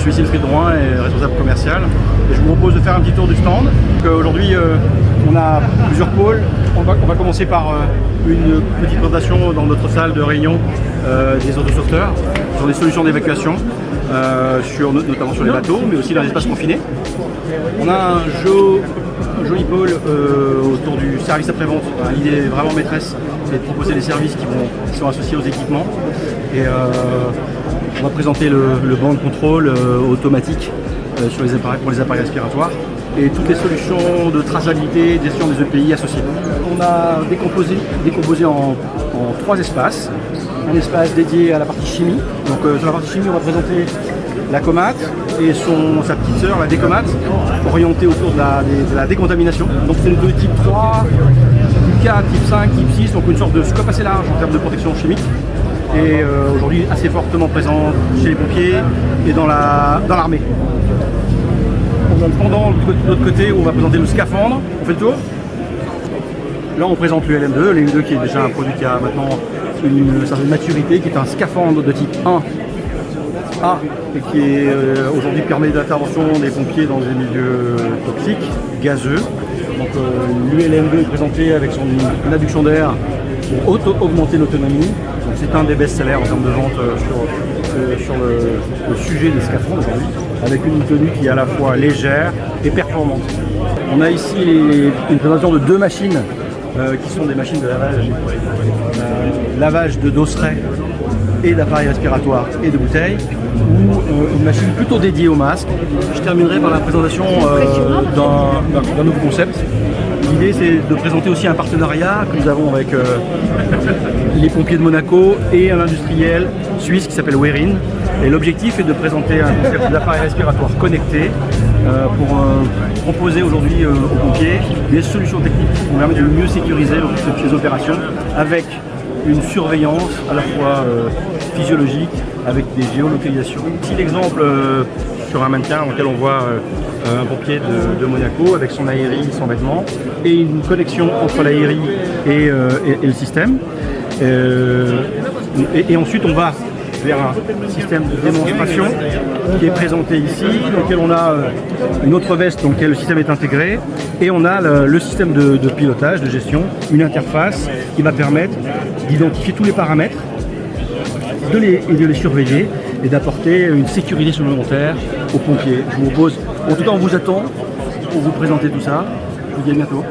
suis Siegfried Drouin, responsable commercial. Et je vous propose de faire un petit tour du stand. Aujourd'hui, on a plusieurs pôles. On va commencer par une petite présentation dans notre salle de réunion des autosauveteurs sur des solutions d'évacuation, notamment sur les bateaux, mais aussi dans les espaces confinés. On a un joli pôle autour du service après-vente. L'idée est vraiment maîtresse, c'est de proposer des services qui sont associés aux équipements. Et on va présenter le banc de contrôle automatique pour les appareils respiratoires et toutes les solutions de traçabilité, de gestion des EPI associées. On a décomposé en 3 espaces. Un espace dédié à la partie chimie. Donc sur la partie chimie, on va présenter la Comat et sa petite sœur, la Décomat, orientée autour de la décontamination. Donc c'est de type 3, type 4, type 5, type 6, donc une sorte de scope assez large en termes de protection chimique. Et aujourd'hui assez fortement présent chez les pompiers et dans l'armée. On a le pendant de l'autre côté où on va présenter le scaphandre. On fait le tour. Là on présente l'ULM2, l'ULM2 qui est déjà un produit qui a maintenant une certaine maturité, qui est un scaphandre de type 1A et qui aujourd'hui permet l'intervention des pompiers dans des milieux toxiques, gazeux. Donc l'ULM2 est présenté avec son induction d'air pour augmenter l'autonomie. C'est un des best-sellers en termes de vente sur le sujet des scaphandres aujourd'hui, avec une tenue qui est à la fois légère et performante. On a ici une présentation de 2 machines qui sont des machines de lavage de dosseret et d'appareils respiratoires et de bouteilles, ou une machine plutôt dédiée au masque. Je terminerai par la présentation d'un nouveau concept. L'idée, c'est de présenter aussi un partenariat que nous avons avec les pompiers de Monaco et un industriel suisse qui s'appelle Werin. Et l'objectif est de présenter un concept d'appareil respiratoire connecté pour proposer aujourd'hui aux pompiers des solutions techniques qui permettent de mieux sécuriser ces opérations avec une surveillance à la fois physiologique, avec des géolocalisations. Ici l'exemple sur un mannequin dans lequel on voit un pompier de Monaco avec son aérie, son vêtement, et une connexion entre l'aérie et le système. Et ensuite on va vers un système de démonstration qui est présenté ici, dans lequel on a une autre veste dans laquelle le système est intégré, et on a le système de pilotage, de gestion, une interface qui va permettre d'identifier tous les paramètres, de les surveiller et d'apporter une sécurité supplémentaire aux pompiers. Je vous propose, en tout cas on vous attend pour vous présenter tout ça. Je vous dis à bientôt.